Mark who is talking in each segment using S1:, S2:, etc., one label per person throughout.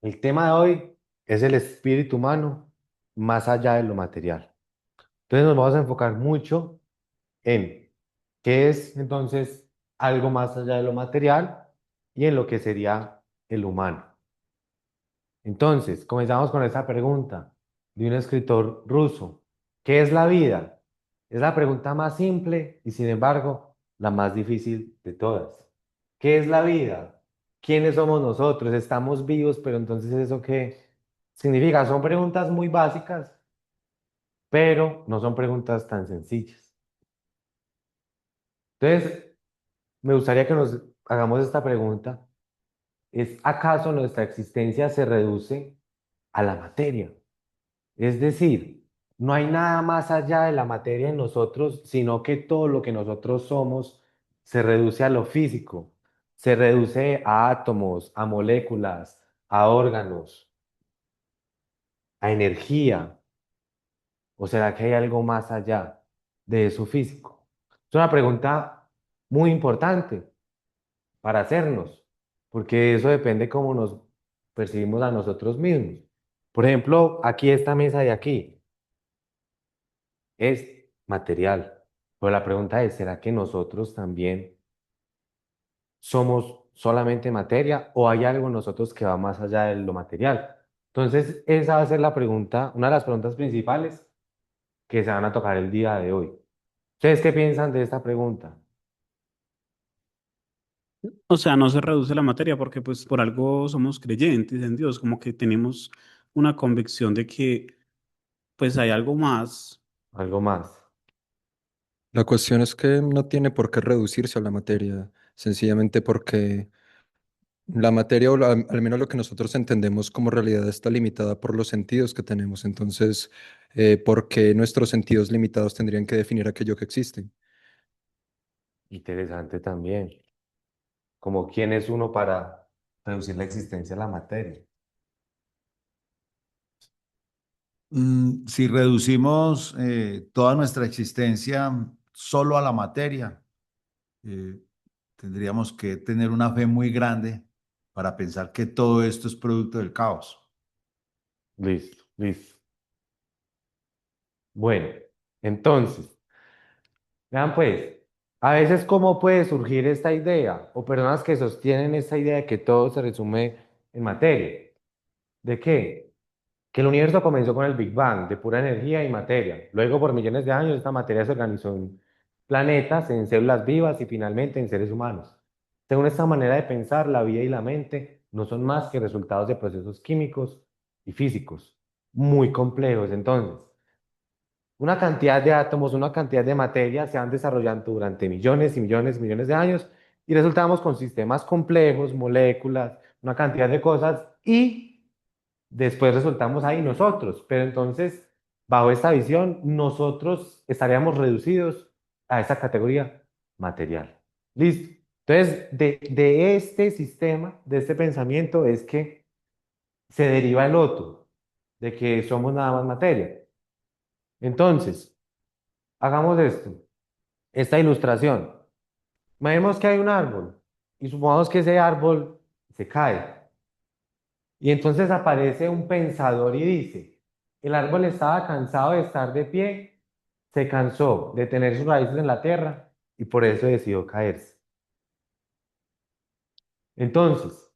S1: El tema de hoy es el espíritu humano más allá de lo material. Entonces nos vamos a enfocar mucho en qué es entonces algo más allá de lo material y en lo que sería el humano. Entonces, comenzamos con esa pregunta de un escritor ruso. ¿Qué es la vida? Es la pregunta más simple y sin embargo la más difícil de todas. ¿Qué es la vida? ¿Quiénes somos nosotros? ¿Estamos vivos? Pero entonces ¿eso qué significa? Son preguntas muy básicas, pero no son preguntas tan sencillas. Entonces, me gustaría que nos hagamos esta pregunta. ¿Es acaso nuestra existencia se reduce a la materia? Es decir, no hay nada más allá de la materia en nosotros, sino que todo lo que nosotros somos se reduce a lo físico, se reduce a átomos, a moléculas, a órganos, a energía. ¿O será que hay algo más allá de eso físico? Es una pregunta muy importante para hacernos, porque eso depende cómo nos percibimos a nosotros mismos. Por ejemplo, aquí esta mesa de aquí es material. Pero la pregunta es, ¿será que nosotros también somos solamente materia o hay algo en nosotros que va más allá de lo material? Entonces, esa va a ser la pregunta, una de las preguntas principales que se van a tocar el día de hoy. ¿Ustedes qué piensan de esta pregunta?
S2: O sea, no se reduce la materia porque pues por algo somos creyentes en Dios, como que tenemos una convicción de que pues hay algo más.
S1: Algo más.
S3: La cuestión es que no tiene por qué reducirse a la materia, sencillamente porque la materia, al menos lo que nosotros entendemos como realidad, está limitada por los sentidos que tenemos. Entonces, ¿por qué nuestros sentidos limitados tendrían que definir aquello que existe?
S1: Interesante también. Como quién es uno para reducir la existencia a la materia.
S4: Si reducimos toda nuestra existencia solo a la materia, eh, tendríamos que tener una fe muy grande para pensar que todo esto es producto del caos.
S1: Listo, listo. Bueno, entonces, vean pues, a veces cómo puede surgir esta idea o personas que sostienen esta idea de que todo se resume en materia. ¿De qué? Que el universo comenzó con el Big Bang, de pura energía y materia. Luego, por millones de años, esta materia se organizó en planetas, en células vivas y finalmente en seres humanos. Según esta manera de pensar, la vida y la mente no son más que resultados de procesos químicos y físicos muy complejos. Entonces, una cantidad de átomos, una cantidad de materia se van desarrollando durante millones y millones y millones de años y resultamos con sistemas complejos, moléculas, una cantidad de cosas y después resultamos ahí nosotros. Pero entonces, bajo esta visión, nosotros estaríamos reducidos a esa categoría material. Listo. Entonces, de este sistema, de este pensamiento, es que se deriva el otro, de que somos nada más materia. Entonces, hagamos esto, esta ilustración. Imaginemos que hay un árbol y supongamos que ese árbol se cae. Y entonces aparece un pensador y dice, el árbol estaba cansado de estar de pie, se cansó de tener sus raíces en la tierra y por eso decidió caerse. Entonces,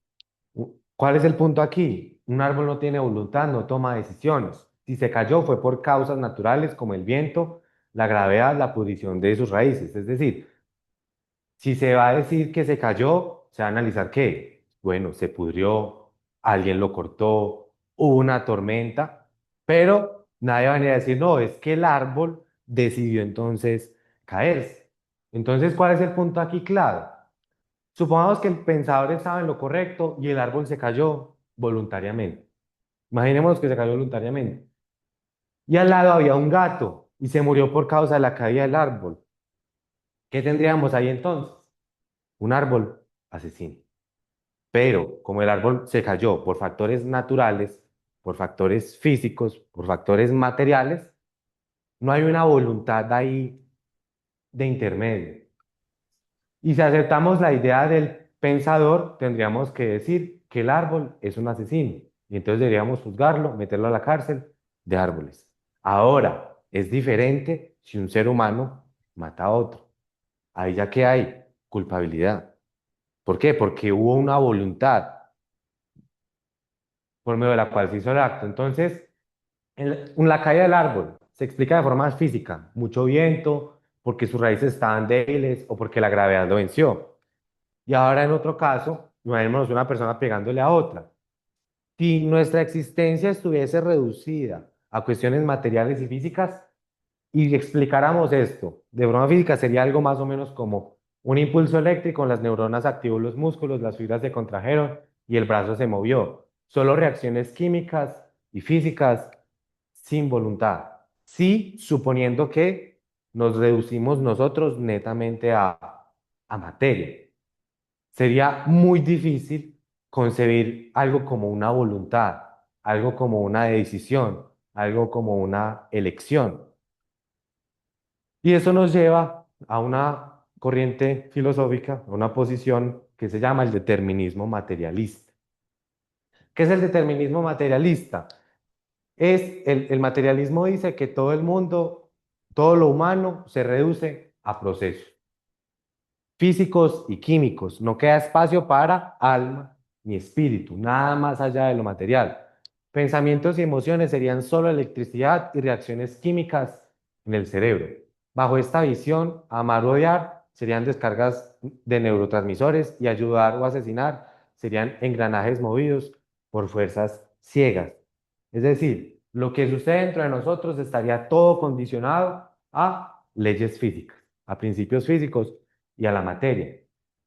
S1: ¿cuál es el punto aquí? Un árbol no tiene voluntad, no toma decisiones. Si se cayó fue por causas naturales como el viento, la gravedad, la pudrición de sus raíces. Es decir, si se va a decir que se cayó, se va a analizar qué. Bueno, se pudrió, alguien lo cortó, hubo una tormenta, pero nadie va a venir a decir, no, es que el árbol decidió entonces caerse. Entonces, ¿cuál es el punto aquí clave? Supongamos que el pensador estaba en lo correcto y el árbol se cayó voluntariamente. Imaginemos que se cayó voluntariamente. Y al lado había un gato y se murió por causa de la caída del árbol. ¿Qué tendríamos ahí entonces? Un árbol asesino. Pero como el árbol se cayó por factores naturales, por factores físicos, por factores materiales, no hay una voluntad ahí de intermedio. Y si aceptamos la idea del pensador, tendríamos que decir que el árbol es un asesino. Y entonces deberíamos juzgarlo, meterlo a la cárcel de árboles. Ahora, es diferente si un ser humano mata a otro. Ahí ya que hay culpabilidad. ¿Por qué? Porque hubo una voluntad por medio de la cual se hizo el acto. Entonces, en la caída del árbol se explica de forma física, mucho viento, porque sus raíces estaban débiles o porque la gravedad lo venció. Y ahora en otro caso, imaginémonos una persona pegándole a otra. Si nuestra existencia estuviese reducida a cuestiones materiales y físicas y explicáramos esto de forma física, sería algo más o menos como un impulso eléctrico, las neuronas activó los músculos, las fibras se contrajeron y el brazo se movió. Solo reacciones químicas y físicas sin voluntad. Sí, suponiendo que nos reducimos nosotros netamente a materia. Sería muy difícil concebir algo como una voluntad, algo como una decisión, algo como una elección. Y eso nos lleva a una corriente filosófica, a una posición que se llama el determinismo materialista. ¿Qué es el determinismo materialista? El materialismo dice que todo el mundo, todo lo humano se reduce a procesos físicos y químicos. No queda espacio para alma ni espíritu, nada más allá de lo material. Pensamientos y emociones serían solo electricidad y reacciones químicas en el cerebro. Bajo esta visión, amar o odiar serían descargas de neurotransmisores y ayudar o asesinar serían engranajes movidos por fuerzas ciegas. Es decir, lo que sucede dentro de nosotros estaría todo condicionado a leyes físicas, a principios físicos y a la materia.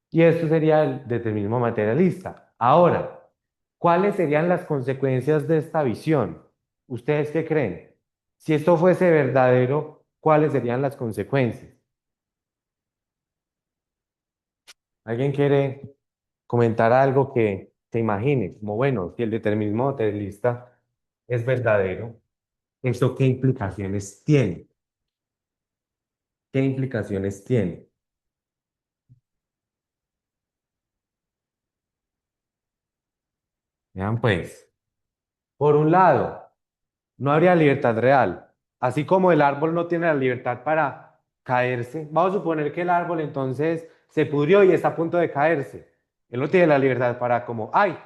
S1: Y esto sería el determinismo materialista. Ahora, ¿cuáles serían las consecuencias de esta visión? ¿Ustedes qué creen? Si esto fuese verdadero, ¿cuáles serían las consecuencias? ¿Alguien quiere comentar algo que se imagine? Como bueno, si el determinismo materialista es verdadero, ¿esto qué implicaciones tiene? ¿Qué implicaciones tiene? Vean pues, por un lado, no habría libertad real. Así como el árbol no tiene la libertad para caerse, vamos a suponer que el árbol entonces se pudrió y está a punto de caerse. Él no tiene la libertad para como, ay,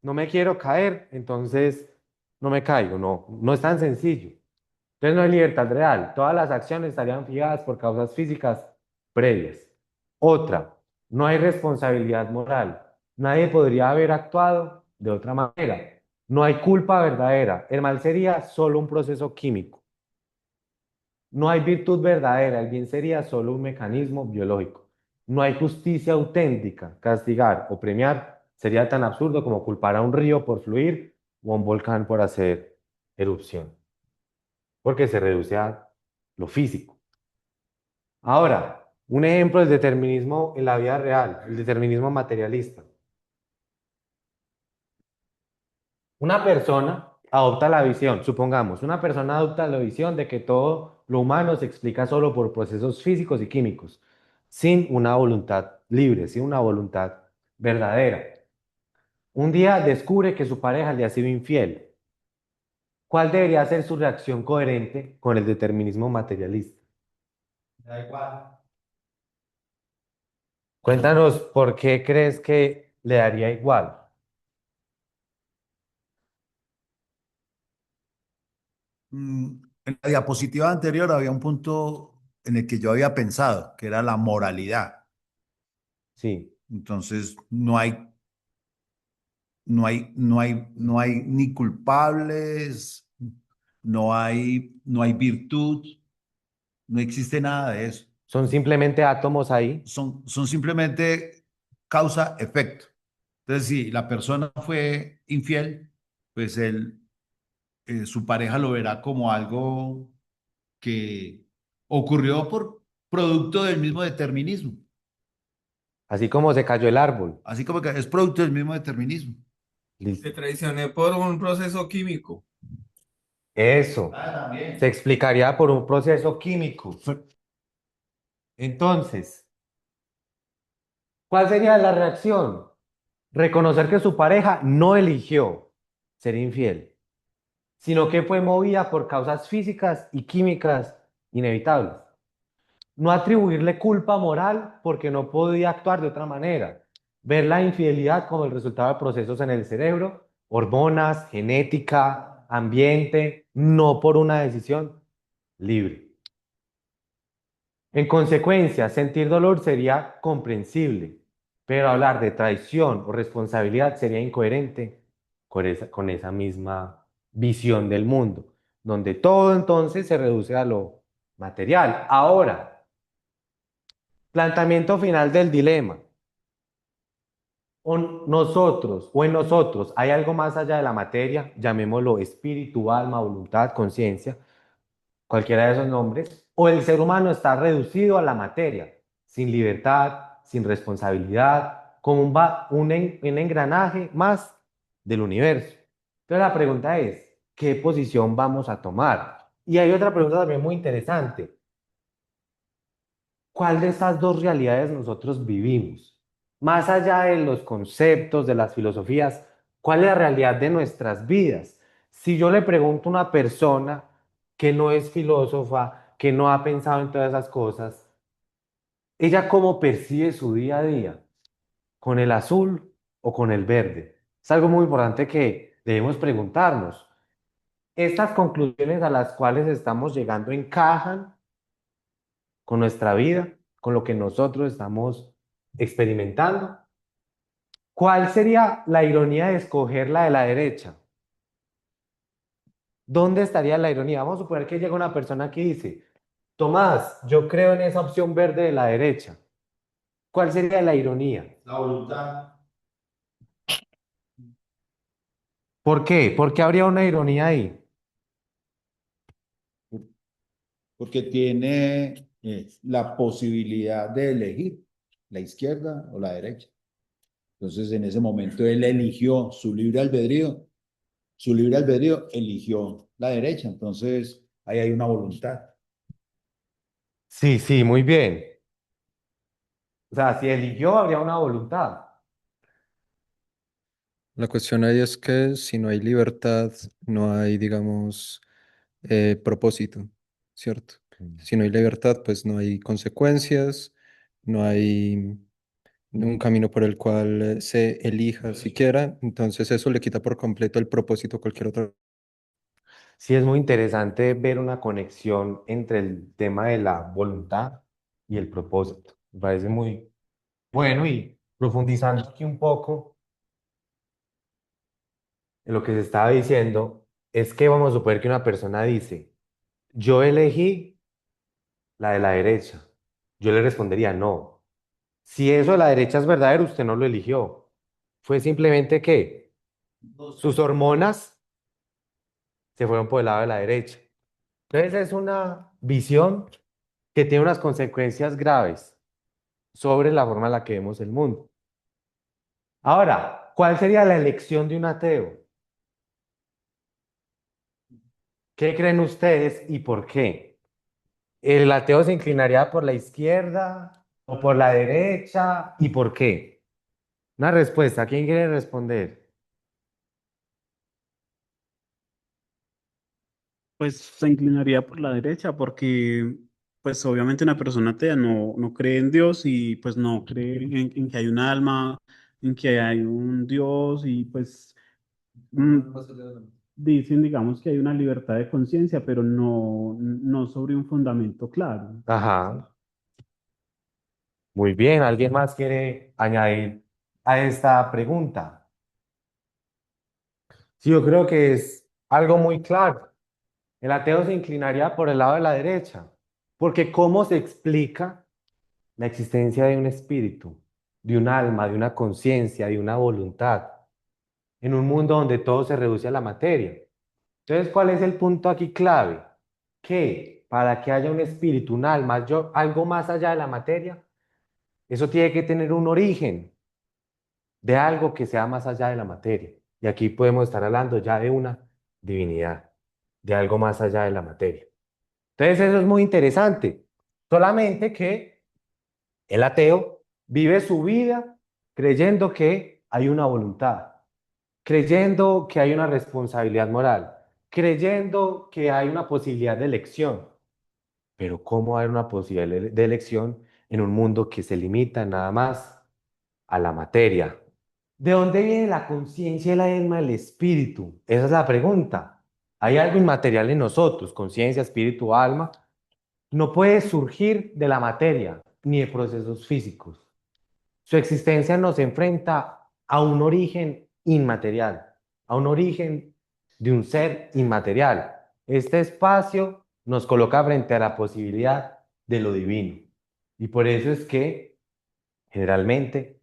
S1: no me quiero caer, entonces no me caigo. No, no es tan sencillo. Entonces no hay libertad real. Todas las acciones estarían fijadas por causas físicas previas. Otra, no hay responsabilidad moral. Nadie podría haber actuado de otra manera. No hay culpa verdadera. El mal sería solo un proceso químico. No hay virtud verdadera. El bien sería solo un mecanismo biológico. No hay justicia auténtica. Castigar o premiar sería tan absurdo como culpar a un río por fluir o a un volcán por hacer erupción, porque se reduce a lo físico. Ahora, un ejemplo del determinismo en la vida real, el determinismo materialista. Una persona adopta la visión, supongamos, una persona adopta la visión de que todo lo humano se explica solo por procesos físicos y químicos, sin una voluntad libre, sin una voluntad verdadera. Un día descubre que su pareja le ha sido infiel. ¿Cuál debería ser su reacción coherente con el determinismo materialista? Da igual. Cuéntanos por qué crees que le daría igual.
S4: En la diapositiva anterior había un punto en el que yo había pensado, que era la moralidad.
S1: Sí,
S4: Entonces, no hay ni culpables, no hay virtud, no existe nada de eso.
S1: son simplemente átomos ahí.
S4: Son simplemente causa-efecto. Entonces, si la persona fue infiel, pues su pareja lo verá como algo que ocurrió por producto del mismo determinismo.
S1: Así como se cayó el árbol.
S4: Así como que es producto del mismo determinismo.
S1: Listo.
S5: Te traicioné por un proceso químico.
S1: Eso
S4: También.
S1: se explicaría por un proceso químico. Entonces, ¿cuál sería la reacción? Reconocer que su pareja no eligió ser infiel, sino que fue movida por causas físicas y químicas inevitables. No atribuirle culpa moral porque no podía actuar de otra manera. Ver la infidelidad como el resultado de procesos en el cerebro, hormonas, genética, ambiente, no por una decisión libre. En consecuencia, sentir dolor sería comprensible, pero hablar de traición o responsabilidad sería incoherente con esa misma visión del mundo, donde todo entonces se reduce a lo material. Ahora, planteamiento final del dilema. O en nosotros hay algo más allá de la materia, llamémoslo espíritu, alma, voluntad, conciencia, cualquiera de esos nombres, o el ser humano está reducido a la materia, sin libertad, sin responsabilidad, como un engranaje más del universo. Entonces la pregunta es, ¿qué posición vamos a tomar? Y hay otra pregunta también muy interesante. ¿Cuál de estas dos realidades nosotros vivimos? Más allá de los conceptos, de las filosofías, ¿cuál es la realidad de nuestras vidas? Si yo le pregunto a una persona que no es filósofa, que no ha pensado en todas esas cosas, ¿ella cómo percibe su día a día? ¿Con el azul o con el verde? Es algo muy importante que debemos preguntarnos. ¿Estas conclusiones a las cuales estamos llegando encajan con nuestra vida, con lo que nosotros estamos experimentando? ¿Cuál sería la ironía de escoger la de la derecha? ¿Dónde estaría la ironía? Vamos a suponer que llega una persona que dice, Tomás, yo creo en esa opción verde de la derecha. ¿Cuál sería la ironía?
S4: La voluntad.
S1: ¿Por qué? ¿Por qué habría una ironía ahí?
S4: Porque tiene la posibilidad de elegir la izquierda o la derecha. Entonces, en ese momento, él eligió su libre albedrío eligió la derecha. Entonces, ahí hay una voluntad.
S1: Sí, sí, muy bien. O sea, si eligió, habría una voluntad.
S3: La cuestión ahí es que si no hay libertad, no hay, digamos, propósito, ¿cierto? Si no hay libertad, pues no hay consecuencias, no hay un camino por el cual se elija siquiera, entonces eso le quita por completo el propósito a cualquier otra.
S1: Sí, es muy interesante ver una conexión entre el tema de la voluntad y el propósito. Me parece muy bueno y profundizando aquí un poco en lo que se estaba diciendo, es que vamos a suponer que una persona dice, yo elegí la de la derecha. Yo le respondería, no. Si eso de la derecha es verdadero, usted no lo eligió. Fue simplemente que sus hormonas se fueron por el lado de la derecha. Entonces es una visión que tiene unas consecuencias graves sobre la forma en la que vemos el mundo. Ahora, ¿cuál sería la elección de un ateo? ¿Qué creen ustedes y por qué? ¿El ateo se inclinaría por la izquierda o por la derecha y por qué? Una respuesta, ¿quién quiere responder?
S2: Pues se inclinaría por la derecha porque, pues obviamente una persona atea no cree en Dios y pues no cree en que hay un alma, en que hay un Dios y pues mm, dicen, digamos, que hay una libertad de conciencia, pero no sobre un fundamento claro.
S1: Ajá, muy bien. ¿Alguien más quiere añadir a esta pregunta? Sí, yo creo que es algo muy claro. El ateo se inclinaría por el lado de la derecha, porque ¿cómo se explica la existencia de un espíritu, de un alma, de una conciencia, de una voluntad, en un mundo donde todo se reduce a la materia? Entonces, ¿cuál es el punto aquí clave? Que para que haya un espíritu, un alma, algo más allá de la materia, eso tiene que tener un origen de algo que sea más allá de la materia. Y aquí podemos estar hablando ya de una divinidad, de algo más allá de la materia. Entonces, eso es muy interesante. Solamente que el ateo vive su vida creyendo que hay una voluntad. creyendo que hay una responsabilidad moral, creyendo que hay una posibilidad de elección. Pero ¿cómo hay una posibilidad de elección en un mundo que se limita nada más a la materia? ¿De dónde viene la conciencia, el alma, el espíritu? Esa es la pregunta. Hay algo inmaterial en nosotros, conciencia, espíritu, alma. No puede surgir de la materia ni de procesos físicos. Su existencia nos enfrenta a un origen inmaterial, a un origen de un ser inmaterial. Este espacio nos coloca frente a la posibilidad de lo divino. Y por eso es que, generalmente,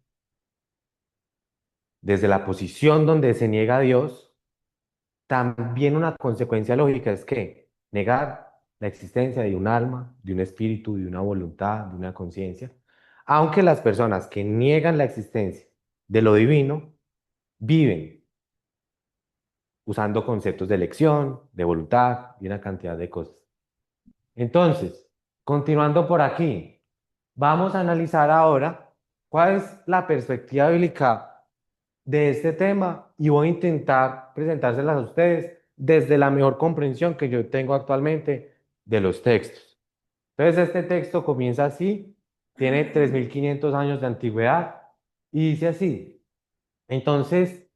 S1: desde la posición donde se niega a Dios, también una consecuencia lógica es que negar la existencia de un alma, de un espíritu, de una voluntad, de una conciencia, aunque las personas que niegan la existencia de lo divino viven usando conceptos de elección, de voluntad y una cantidad de cosas. Entonces, continuando por aquí, vamos a analizar ahora cuál es la perspectiva bíblica de este tema y voy a intentar presentárselas a ustedes desde la mejor comprensión que yo tengo actualmente de los textos. Entonces, este texto comienza así, tiene 3.500 años de antigüedad y dice así: entonces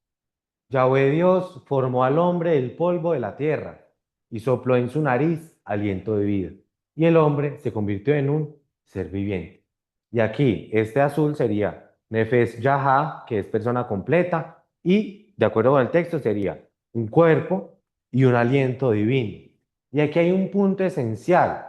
S1: Yahweh Dios formó al hombre del polvo de la tierra y sopló en su nariz aliento de vida. Y el hombre se convirtió en un ser viviente. Y aquí, este azul sería Nefesh Yahá, que es persona completa, y de acuerdo con el texto sería un cuerpo y un aliento divino. Y aquí hay un punto esencial,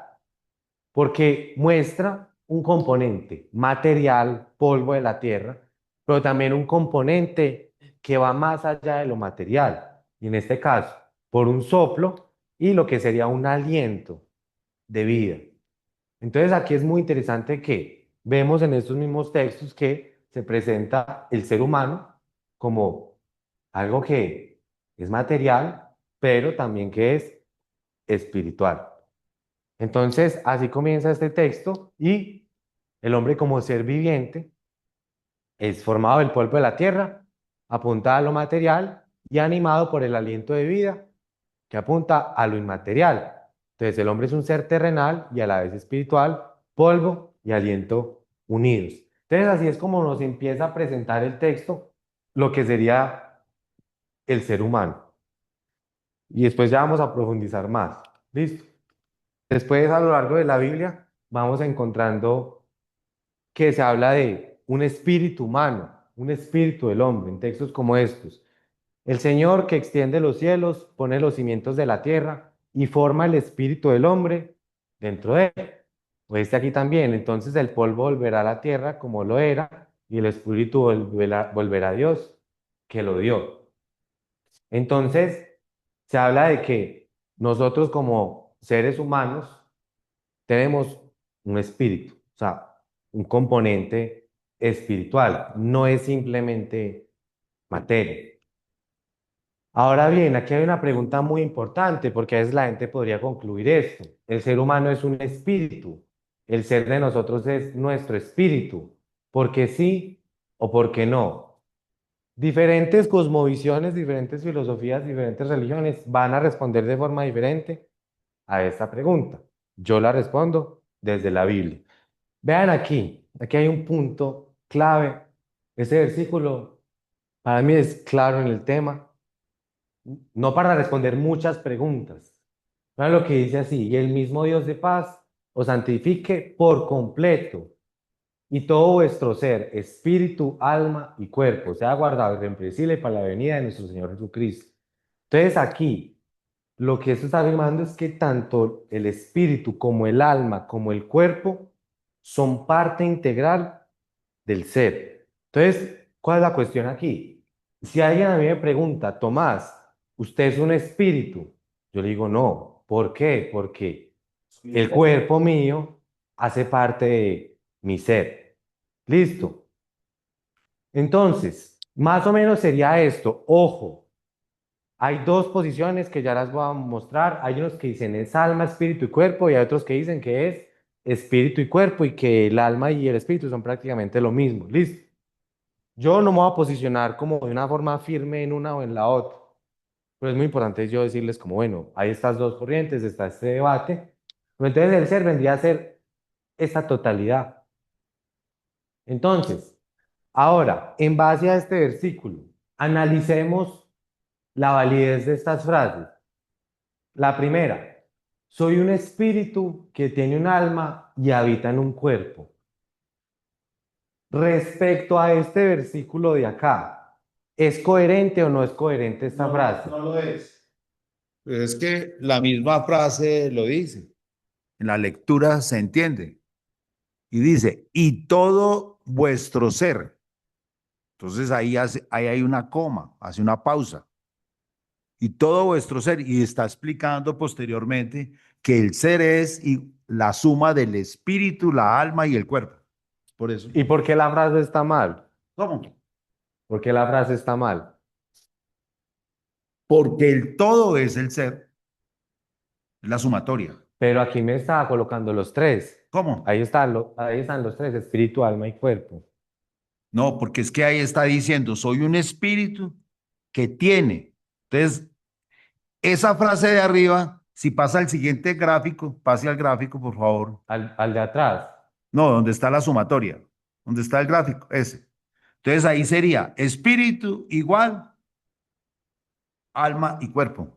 S1: porque muestra un componente material, polvo de la tierra, pero también un componente que va más allá de lo material, y en este caso, por un soplo y lo que sería un aliento de vida. Entonces aquí es muy interesante que vemos en estos mismos textos que se presenta el ser humano como algo que es material, pero también que es espiritual. Entonces, así comienza este texto y el hombre como ser viviente es formado del polvo de la tierra, apunta a lo material y animado por el aliento de vida que apunta a lo inmaterial. Entonces, el hombre es un ser terrenal y a la vez espiritual, polvo y aliento unidos. Entonces, así es como nos empieza a presentar el texto lo que sería el ser humano. Y después ya vamos a profundizar más. ¿Listo? Después, a lo largo de la Biblia, vamos encontrando que se habla de un espíritu humano, un espíritu del hombre, en textos como estos. El Señor que extiende los cielos, pone los cimientos de la tierra y forma el espíritu del hombre dentro de él. O este aquí también, entonces el polvo volverá a la tierra como lo era y el espíritu volverá a Dios que lo dio. Entonces, se habla de que nosotros como seres humanos tenemos un espíritu, o sea, un componente espiritual, no es simplemente materia. Ahora bien, aquí hay una pregunta muy importante porque a veces la gente podría concluir esto. El ser humano es un espíritu, el ser de nosotros es nuestro espíritu. ¿Por qué sí o por qué no? Diferentes cosmovisiones, diferentes filosofías, diferentes religiones van a responder de forma diferente a esta pregunta. Yo la respondo desde la Biblia. Vean aquí hay un punto clave. Ese versículo para mí es claro en el tema, no para responder muchas preguntas. Vean lo que dice así: y el mismo Dios de paz os santifique por completo, y todo vuestro ser, espíritu, alma y cuerpo, sea guardado irreprensible para la venida de nuestro Señor Jesucristo. Entonces aquí, lo que esto está afirmando es que tanto el espíritu como el alma, como el cuerpo, son parte integral del ser. Entonces, ¿cuál es la cuestión aquí? Si alguien a mí me pregunta, Tomás, ¿usted es un espíritu? Yo le digo, no. ¿Por qué? Porque el cuerpo mío hace parte de mi ser. Listo. Entonces, más o menos sería esto. Ojo, hay dos posiciones que ya las voy a mostrar. Hay unos que dicen es alma, espíritu y cuerpo, y hay otros que dicen que es espíritu y cuerpo y que el alma y el espíritu son prácticamente lo mismo. ¿Listo? Yo no me voy a posicionar como de una forma firme en una o en la otra, pero es muy importante yo decirles como, bueno, hay estas dos corrientes, está este debate, pero entonces el ser vendría a ser esa totalidad. Entonces, ahora, en base a este versículo, analicemos la validez de estas frases. La primera, soy un espíritu que tiene un alma y habita en un cuerpo. Respecto a este versículo de acá, ¿es coherente o no es coherente esta frase?
S4: No lo es. Es que la misma frase lo dice. En la lectura se entiende. Y dice, y todo vuestro ser. Entonces ahí hay una coma, hace una pausa. Y todo vuestro ser. Y está explicando posteriormente que el ser es la suma del espíritu, la alma y el cuerpo. Por eso.
S1: ¿Y por qué la frase está mal?
S4: ¿Cómo?
S1: ¿Por qué la frase está mal?
S4: Porque el todo es el ser, es la sumatoria.
S1: Pero aquí me estaba colocando los tres.
S4: ¿Cómo?
S1: Ahí están los tres, espíritu, alma y cuerpo.
S4: No, porque es que ahí está diciendo, soy un espíritu que tiene. Entonces, esa frase de arriba, si pasa al siguiente gráfico, pase al gráfico, por favor.
S1: Al de atrás.
S4: No, donde está la sumatoria, donde está el gráfico, ese. Entonces ahí sería espíritu igual alma y cuerpo.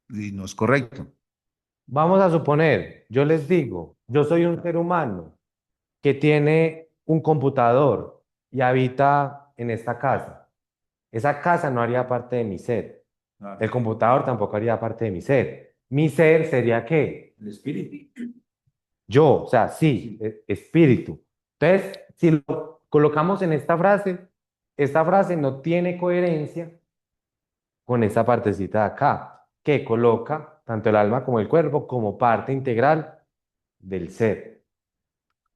S4: Y no es correcto.
S1: Vamos a suponer, yo les digo, yo soy un ser humano que tiene un computador y habita en esta casa. Esa casa no haría parte de mi ser. El computador tampoco haría parte de mi ser. Mi ser sería ¿qué?
S4: El espíritu.
S1: Yo, o sea, sí, espíritu. Entonces, si lo colocamos en esta frase no tiene coherencia con esta partecita de acá, que coloca tanto el alma como el cuerpo como parte integral del ser.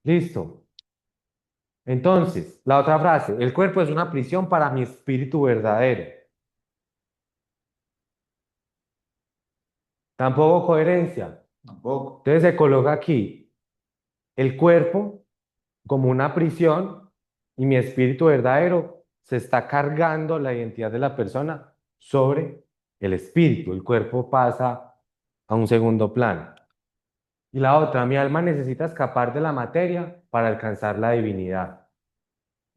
S1: Listo. Entonces, la otra frase, el cuerpo es una prisión para mi espíritu verdadero. Tampoco coherencia.
S4: Tampoco.
S1: Entonces se coloca aquí el cuerpo como una prisión y mi espíritu verdadero se está cargando la identidad de la persona sobre el espíritu. El cuerpo pasa a un segundo plano. Y la otra, mi alma necesita escapar de la materia para alcanzar la divinidad.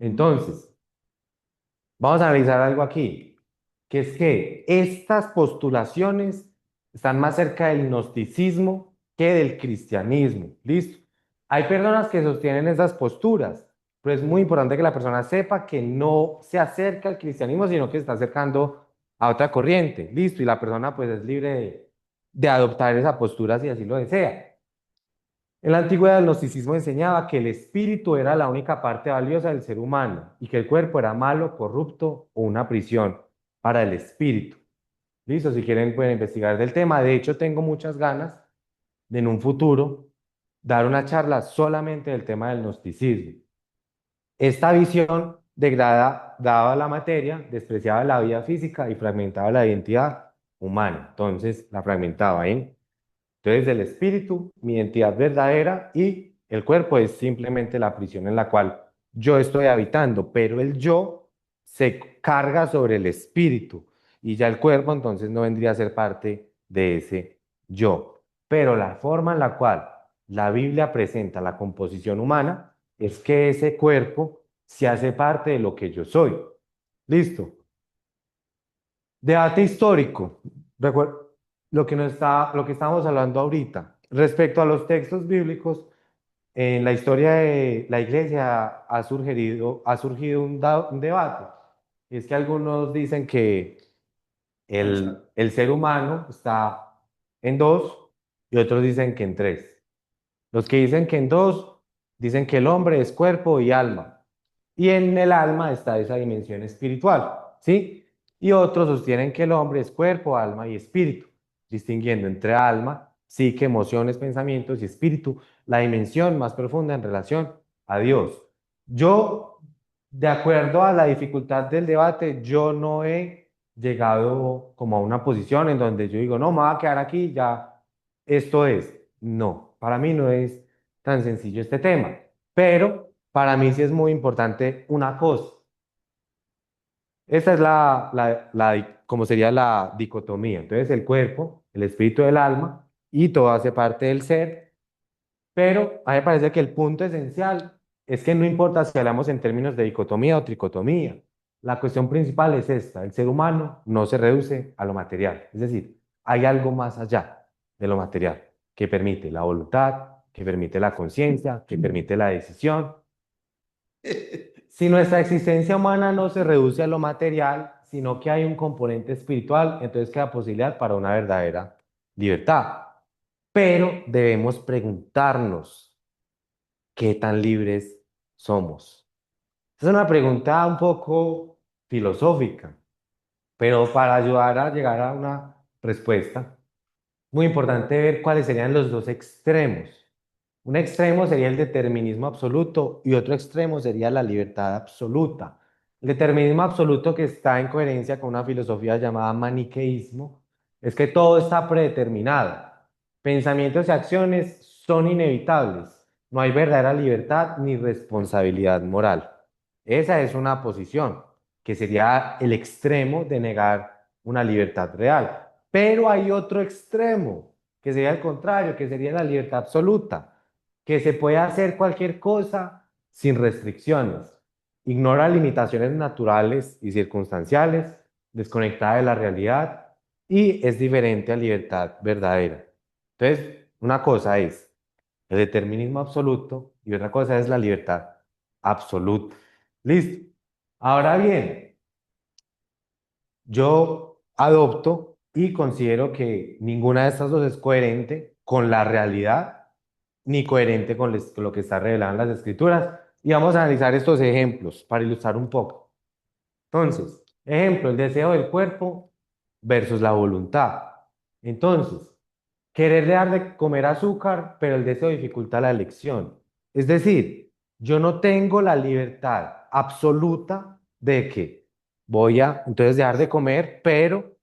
S1: Entonces, vamos a analizar algo aquí, que es que estas postulaciones están más cerca del gnosticismo que del cristianismo. ¿Listo? Hay personas que sostienen esas posturas, pero es muy importante que la persona sepa que no se acerca al cristianismo, sino que se está acercando a otra corriente. ¿Listo? Y la persona pues es libre de adoptar esa postura si así lo desea. En la antigüedad el gnosticismo enseñaba que el espíritu era la única parte valiosa del ser humano y que el cuerpo era malo, corrupto o una prisión para el espíritu. Listo, si quieren pueden investigar del tema. De hecho, tengo muchas ganas de en un futuro dar una charla solamente del tema del gnosticismo. Esta visión degradaba la materia, despreciaba la vida física y fragmentaba la identidad humana. Entonces, la fragmentaba, ¿eh? Entonces, el espíritu, mi identidad verdadera y el cuerpo es simplemente la prisión en la cual yo estoy habitando, pero el yo se carga sobre el espíritu y ya el cuerpo entonces no vendría a ser parte de ese yo. Pero la forma en la cual la Biblia presenta la composición humana es que ese cuerpo se hace parte de lo que yo soy. ¿Listo? Debate histórico. Lo que estamos hablando ahorita. Respecto a los textos bíblicos, en la historia de la iglesia ha surgido un debate. Y es que algunos dicen que el ser humano está en dos y otros dicen que en tres. Los que dicen que en dos, dicen que el hombre es cuerpo y alma. Y en el alma está esa dimensión espiritual, ¿sí? Y otros sostienen que el hombre es cuerpo, alma y espíritu, distinguiendo entre alma, psique, emociones, pensamientos y espíritu, la dimensión más profunda en relación a Dios. Yo, de acuerdo a la dificultad del debate, yo no he llegado como a una posición en donde yo digo, no, me voy a quedar aquí, ya, esto es. No, para mí no es tan sencillo este tema, pero para mí sí es muy importante una cosa, Esa es como sería la dicotomía. Entonces, el cuerpo, el espíritu del alma, y todo hace parte del ser, pero a mí me parece que el punto esencial es que no importa si hablamos en términos de dicotomía o tricotomía. La cuestión principal es esta: el ser humano no se reduce a lo material. Es decir, hay algo más allá de lo material que permite la voluntad, que permite la conciencia, que permite la decisión. Si nuestra existencia humana no se reduce a lo material, sino que hay un componente espiritual, entonces queda posibilidad para una verdadera libertad. Pero debemos preguntarnos, ¿qué tan libres somos? Es una pregunta un poco filosófica, pero para ayudar a llegar a una respuesta, muy importante ver cuáles serían los dos extremos. Un extremo sería el determinismo absoluto y otro extremo sería la libertad absoluta. El determinismo absoluto, que está en coherencia con una filosofía llamada maniqueísmo, es que todo está predeterminado. Pensamientos y acciones son inevitables. No hay verdadera libertad ni responsabilidad moral. Esa es una posición que sería el extremo de negar una libertad real. Pero hay otro extremo, que sería el contrario, que sería la libertad absoluta, que se puede hacer cualquier cosa sin restricciones, ignora limitaciones naturales y circunstanciales, desconectada de la realidad y es diferente a libertad verdadera. Entonces, una cosa es el determinismo absoluto y otra cosa es la libertad absoluta. Listo. Ahora bien, yo adopto y considero que ninguna de estas dos es coherente con la realidad ni coherente con lo que está revelado en las escrituras. Y vamos a analizar estos ejemplos para ilustrar un poco. Entonces, ejemplo, el deseo del cuerpo versus la voluntad. Entonces, querer dejar de comer azúcar, pero el deseo dificulta la elección. Es decir, yo no tengo la libertad absoluta de que voy a entonces dejar de comer, pero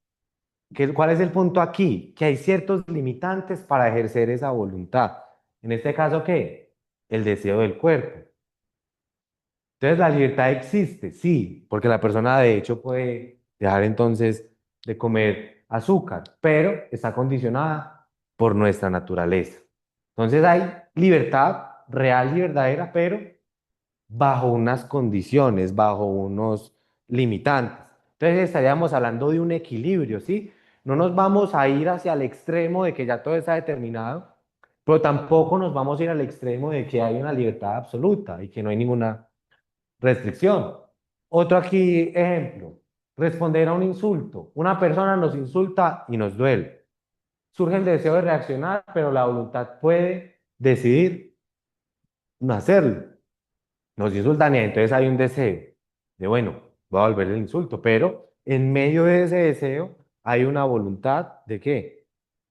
S1: ¿cuál es el punto aquí? Que hay ciertos limitantes para ejercer esa voluntad. En este caso, ¿qué? El deseo del cuerpo. Entonces, la libertad existe, sí, porque la persona de hecho puede dejar entonces de comer azúcar, pero está condicionada por nuestra naturaleza. Entonces, hay libertad real y verdadera, pero bajo unas condiciones, bajo unos limitantes. Entonces estaríamos hablando de un equilibrio, ¿sí? No nos vamos a ir hacia el extremo de que ya todo está determinado, pero tampoco nos vamos a ir al extremo de que hay una libertad absoluta y que no hay ninguna restricción. Otro aquí ejemplo: responder a un insulto. Una persona nos insulta y nos duele. Surge el deseo de reaccionar, pero la voluntad puede decidir no hacerlo. Nos insultan y entonces hay un deseo de, bueno, voy a volver el insulto, pero en medio de ese deseo hay una voluntad de qué: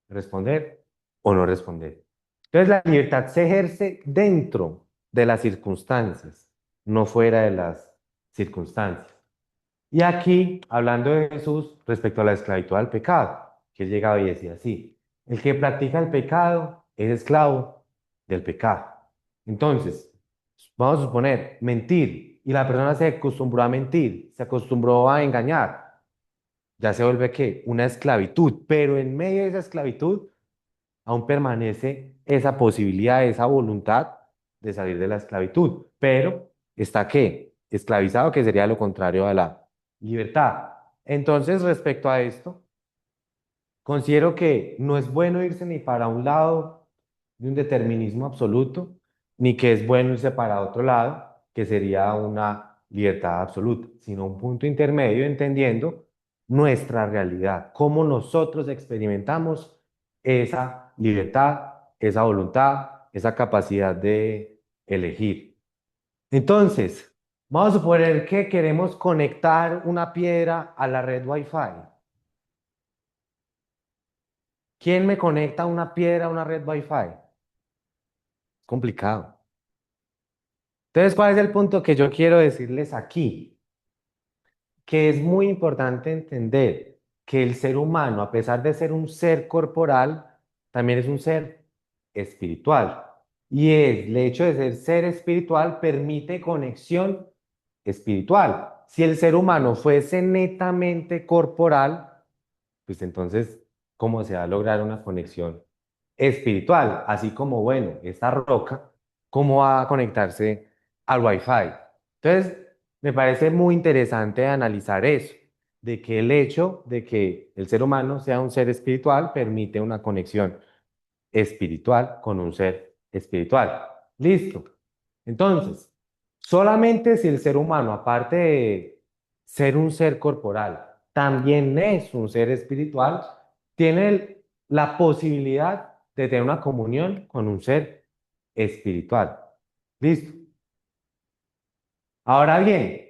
S1: responder o no responder. Entonces la libertad se ejerce dentro de las circunstancias, no fuera de las circunstancias. Y aquí, hablando de Jesús respecto a la esclavitud al pecado, que él llegaba y decía así: el que practica el pecado es esclavo del pecado. Entonces, vamos a suponer, mentir, y la persona se acostumbró a mentir, se acostumbró a engañar, ya se vuelve ¿qué? Una esclavitud, pero en medio de esa esclavitud aún permanece esa posibilidad, esa voluntad de salir de la esclavitud, pero está ¿qué? Esclavizado, que sería lo contrario a la libertad. Entonces, respecto a esto, considero que no es bueno irse ni para un lado de un determinismo absoluto, ni que es bueno irse para otro lado, que sería una libertad absoluta, sino un punto intermedio entendiendo nuestra realidad, cómo nosotros experimentamos esa libertad, esa voluntad, esa capacidad de elegir. Entonces, vamos a suponer que queremos conectar una piedra a la red Wi-Fi. ¿Quién me conecta una piedra a una red Wi-Fi? Complicado. Entonces, ¿cuál es el punto que yo quiero decirles aquí? Que es muy importante entender que el ser humano, a pesar de ser un ser corporal, también es un ser espiritual. El hecho de ser espiritual permite conexión espiritual. si el ser humano fuese netamente corporal, pues entonces, ¿cómo se va a lograr una conexión espiritual? Así como, bueno, esta roca, ¿cómo va a conectarse al Wi-Fi? Entonces, me parece muy interesante analizar eso, de que el hecho de que el ser humano sea un ser espiritual permite una conexión espiritual con un ser espiritual. Listo. Entonces, solamente si el ser humano, aparte de ser un ser corporal, también es un ser espiritual, tiene la posibilidad de tener una comunión con un ser espiritual. Listo. Ahora bien,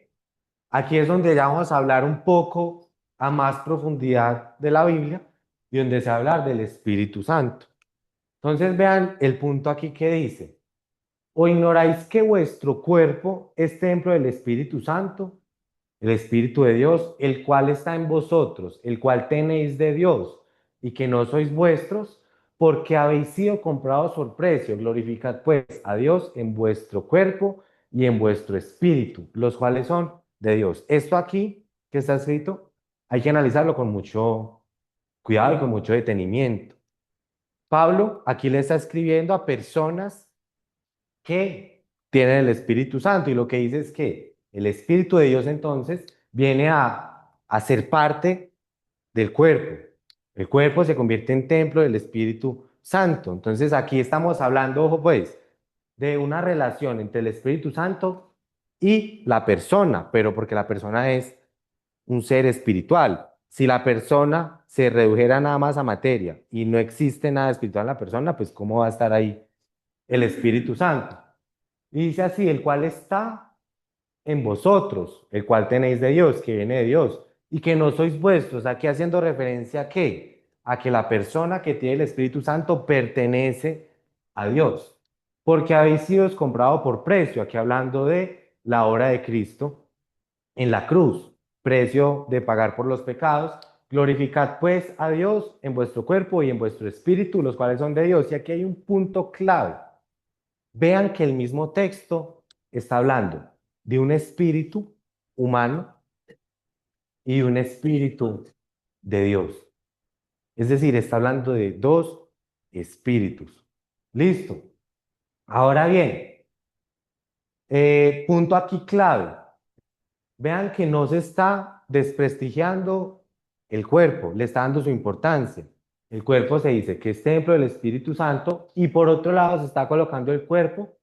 S1: aquí es donde ya vamos a hablar un poco a más profundidad de la Biblia y donde se va a hablar del Espíritu Santo. Entonces vean el punto aquí que dice, ¿o ignoráis que vuestro cuerpo es templo del Espíritu Santo, el Espíritu de Dios, el cual está en vosotros, el cual tenéis de Dios, y que no sois vuestros, porque habéis sido comprados por precio? Glorificad pues a Dios en vuestro cuerpo y en vuestro espíritu, los cuales son de Dios. Esto aquí que está escrito, hay que analizarlo con mucho cuidado y con mucho detenimiento. Pablo aquí le está escribiendo a personas que tienen el Espíritu Santo y lo que dice es que el Espíritu de Dios entonces viene a ser parte del cuerpo. El cuerpo se convierte en templo del Espíritu Santo. Entonces aquí estamos hablando, ojo pues, de una relación entre el Espíritu Santo y la persona, pero porque la persona es un ser espiritual. Si la persona se redujera nada más a materia y no existe nada espiritual en la persona, pues ¿cómo va a estar ahí el Espíritu Santo? Y dice así, el cual está en vosotros, el cual tenéis de Dios, que viene de Dios, y que no sois vuestros. Aquí haciendo referencia a qué? A que la persona que tiene el Espíritu Santo pertenece a Dios, porque habéis sido comprado por precio, aquí hablando de la obra de Cristo en la cruz, precio de pagar por los pecados. Glorificad pues a Dios en vuestro cuerpo y en vuestro espíritu, los cuales son de Dios. Y aquí hay un punto clave. Vean que el mismo texto está hablando de un espíritu humano y de un espíritu de Dios. Es decir, está hablando de dos espíritus. Listo. Ahora bien, punto aquí clave. Vean que no se está desprestigiando el cuerpo, le está dando su importancia. El cuerpo se dice que es templo del Espíritu Santo y por otro lado se está colocando el cuerpo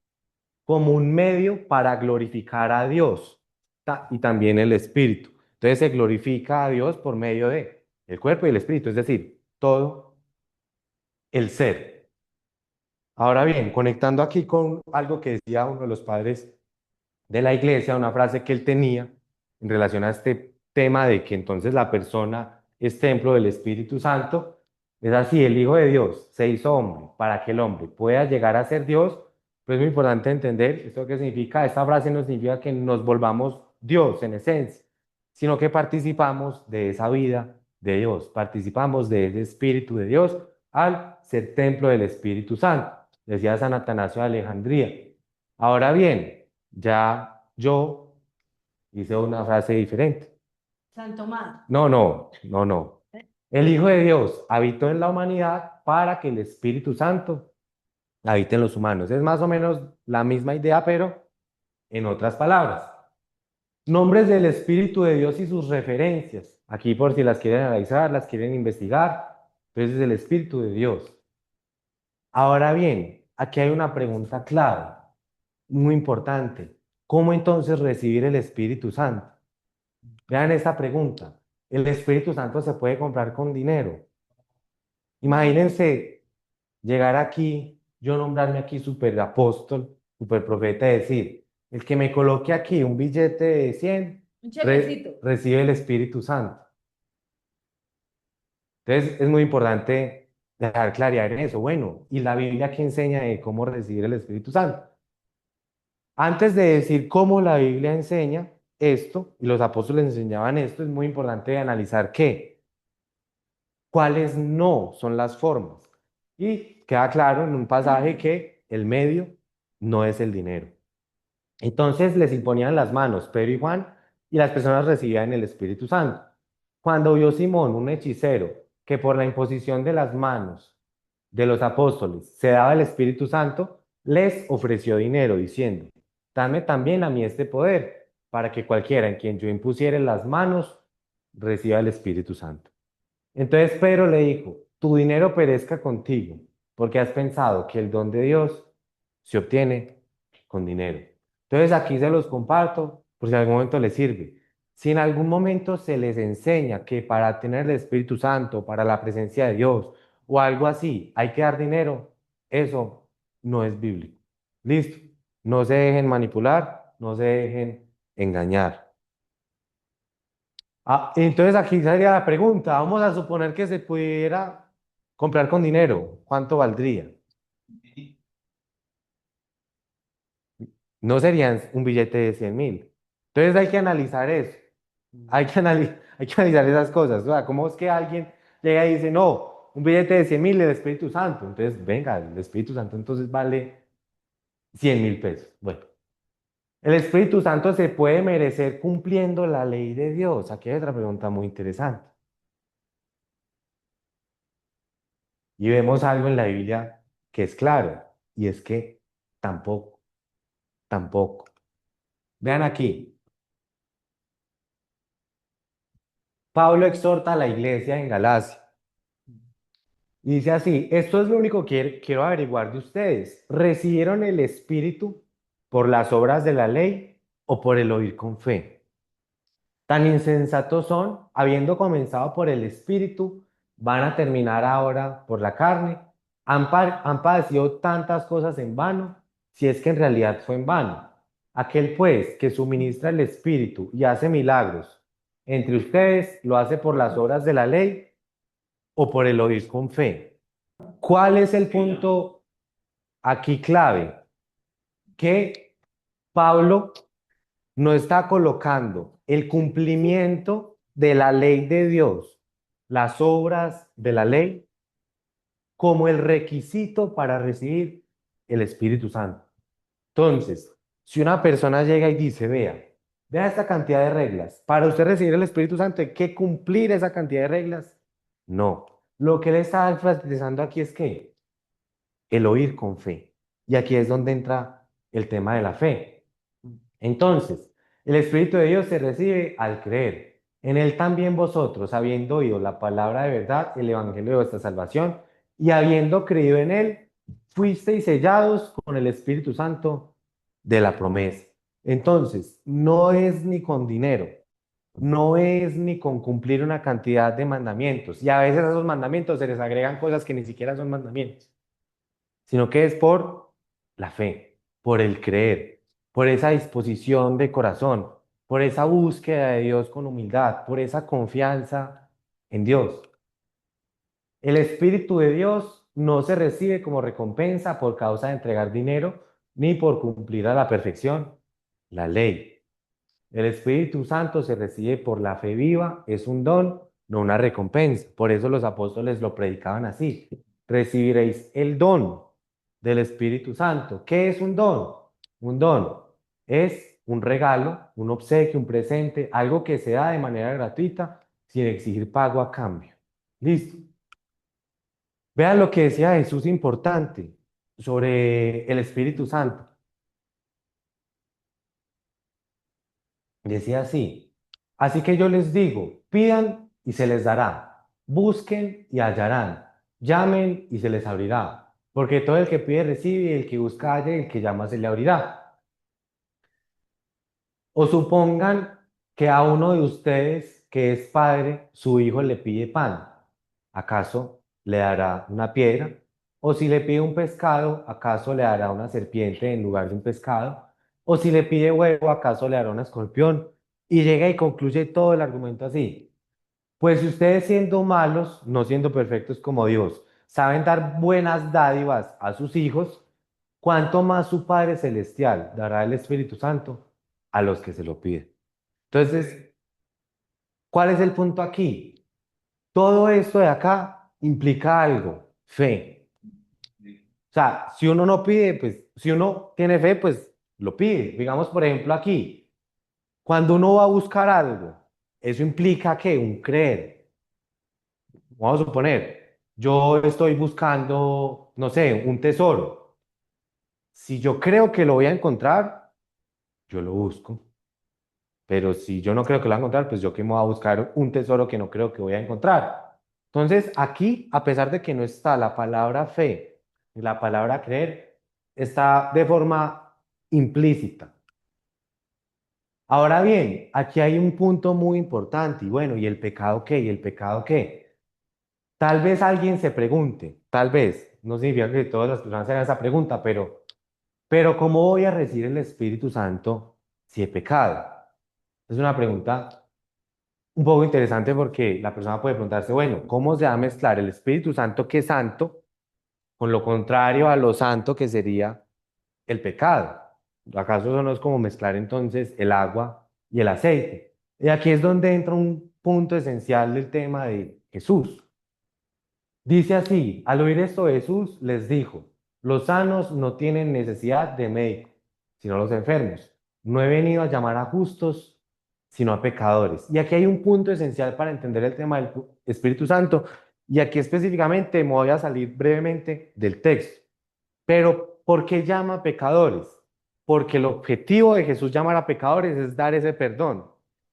S1: como un medio para glorificar a Dios y también el Espíritu. Entonces se glorifica a Dios por medio de el cuerpo y el Espíritu, es decir, todo el ser. Ahora bien, conectando aquí con algo que decía uno de los padres de la iglesia, una frase que él tenía en relación a este tema de que entonces la persona es templo del Espíritu Santo, es así, el Hijo de Dios se hizo hombre para que el hombre pueda llegar a ser Dios. Pues es muy importante entender esto que significa. Esta frase no significa que nos volvamos Dios en esencia, sino que participamos de esa vida de Dios, participamos de ese Espíritu de Dios al ser templo del Espíritu Santo, decía San Atanasio de Alejandría. Ahora bien, ya yo hice una frase diferente.
S6: San Tomás.
S1: No, no, no, no. El Hijo de Dios habitó en la humanidad para que el Espíritu Santo habite en los humanos. Es más o menos la misma idea, pero en otras palabras. Nombres del Espíritu de Dios y sus referencias. Aquí por si las quieren analizar, las quieren investigar. Entonces es el Espíritu de Dios. Ahora bien, aquí hay una pregunta clave, muy importante. ¿Cómo entonces recibir el Espíritu Santo? Vean esta pregunta. ¿El Espíritu Santo se puede comprar con dinero? Imagínense llegar aquí, yo nombrarme aquí super apóstol, super profeta, y decir, el que me coloque aquí un billete de 100
S6: Un chequecito.
S1: recibe el Espíritu Santo. Entonces es muy importante dejar claridad en eso. Bueno, ¿y la Biblia qué enseña de cómo recibir el Espíritu Santo? Antes de decir cómo la Biblia enseña esto, y los apóstoles enseñaban esto, es muy importante analizar cuáles no son las formas. Y queda claro en un pasaje que el medio no es el dinero. Entonces les imponían las manos, Pedro y Juan y las personas recibían el Espíritu Santo. Cuando vio Simón, un hechicero, que por la imposición de las manos de los apóstoles se daba el Espíritu Santo, les ofreció dinero diciendo, dame también a mí este poder, para que cualquiera en quien yo impusiere las manos reciba el Espíritu Santo. Entonces Pedro le dijo, tu dinero perezca contigo, porque has pensado que el don de Dios se obtiene con dinero. Entonces aquí se los comparto por si en algún momento les sirve. Si en algún momento se les enseña que para tener el Espíritu Santo, para la presencia de Dios o algo así, hay que dar dinero, eso no es bíblico. Listo. No se dejen manipular, no se dejen engañar. Entonces aquí sería la pregunta, vamos a suponer que se pudiera comprar con dinero, ¿cuánto valdría? No serían un billete de 100.000. Entonces hay que analizar eso, hay que analizar esas cosas. O sea, ¿cómo es que alguien llega y dice, no, un billete de 100.000 del Espíritu Santo? Entonces, venga, el Espíritu Santo entonces vale 100.000 pesos. Bueno, el Espíritu Santo se puede merecer cumpliendo la ley de Dios. Aquí hay otra pregunta muy interesante. Y vemos algo en la Biblia que es claro, y es que tampoco, tampoco. Vean aquí, Pablo exhorta a la iglesia en Galacia y dice así, esto es lo único que quiero averiguar de ustedes. ¿Recibieron el Espíritu por las obras de la ley o por el oír con fe? Tan insensatos son, habiendo comenzado por el Espíritu, van a terminar ahora por la carne. Han padecido tantas cosas en vano, si es que en realidad fue en vano. Aquel pues que suministra el Espíritu y hace milagros entre ustedes, ¿lo hace por las obras de la ley o por el oír con fe? ¿Cuál es el punto aquí clave? Que Pablo no está colocando el cumplimiento de la ley de Dios, las obras de la ley, como el requisito para recibir el Espíritu Santo. Entonces, si una persona llega y dice, vea esta cantidad de reglas, para usted recibir el Espíritu Santo hay que cumplir esa cantidad de reglas. No, lo que él está enfatizando aquí es que el oír con fe. Y aquí es donde entra el tema de la fe. Entonces, el Espíritu de Dios se recibe al creer. En él también vosotros, habiendo oído la palabra de verdad, el evangelio de vuestra salvación, y habiendo creído en él, fuisteis sellados con el Espíritu Santo de la promesa. Entonces, no es ni con dinero, no es ni con cumplir una cantidad de mandamientos, y a veces a esos mandamientos se les agregan cosas que ni siquiera son mandamientos, sino que es por la fe, por el creer, por esa disposición de corazón, por esa búsqueda de Dios con humildad, por esa confianza en Dios. El Espíritu de Dios no se recibe como recompensa por causa de entregar dinero, ni por cumplir a la perfección la ley. El Espíritu Santo se recibe por la fe viva, es un don, no una recompensa. Por eso los apóstoles lo predicaban así. Recibiréis el don del Espíritu Santo. ¿Qué es un don? Un don es un regalo, un obsequio, un presente, algo que se da de manera gratuita sin exigir pago a cambio. Listo. Vean lo que decía Jesús importante sobre el Espíritu Santo. Decía así que yo les digo, pidan y se les dará, busquen y hallarán, llamen y se les abrirá, porque todo el que pide recibe, y el que busca halla, y el que llama se le abrirá. O supongan que a uno de ustedes que es padre, su hijo le pide pan, ¿acaso le dará una piedra? O si le pide un pescado, ¿acaso le dará una serpiente en lugar de un pescado? O si le pide huevo, ¿acaso le dará un escorpión? Y llega y concluye todo el argumento así. Pues si ustedes siendo malos, no siendo perfectos como Dios, saben dar buenas dádivas a sus hijos, ¿cuánto más su Padre Celestial dará el Espíritu Santo a los que se lo piden? Entonces, ¿cuál es el punto aquí? Todo esto de acá implica algo, fe. O sea, si uno no pide, pues, si uno tiene fe, pues lo pide. Digamos, por ejemplo, aquí. Cuando uno va a buscar algo, eso implica que un creer. Vamos a suponer, yo estoy buscando, no sé, un tesoro. Si yo creo que lo voy a encontrar, yo lo busco. Pero si yo no creo que lo voy a encontrar, pues yo que me voy a buscar un tesoro que no creo que voy a encontrar. Entonces, aquí, a pesar de que no está la palabra fe y la palabra creer, está de forma implícita. Ahora bien, aquí hay un punto muy importante, y bueno, ¿y el pecado qué? ¿Y el pecado qué? Tal vez alguien se pregunte, tal vez, no significa que todas las personas se hagan esa pregunta, pero ¿cómo voy a recibir el Espíritu Santo si he pecado? Es una pregunta un poco interesante porque la persona puede preguntarse, bueno, ¿cómo se va a mezclar el Espíritu Santo que es santo con lo contrario a lo santo que sería el pecado? ¿Acaso eso no es como mezclar entonces el agua y el aceite? Y aquí es donde entra un punto esencial del tema de Jesús. Dice así, al oír esto Jesús les dijo, los sanos no tienen necesidad de médico, sino los enfermos. No he venido a llamar a justos, sino a pecadores. Y aquí hay un punto esencial para entender el tema del Espíritu Santo. Y aquí específicamente me voy a salir brevemente del texto. Pero, ¿por qué llama pecadores? Porque el objetivo de Jesús llamar a pecadores es dar ese perdón.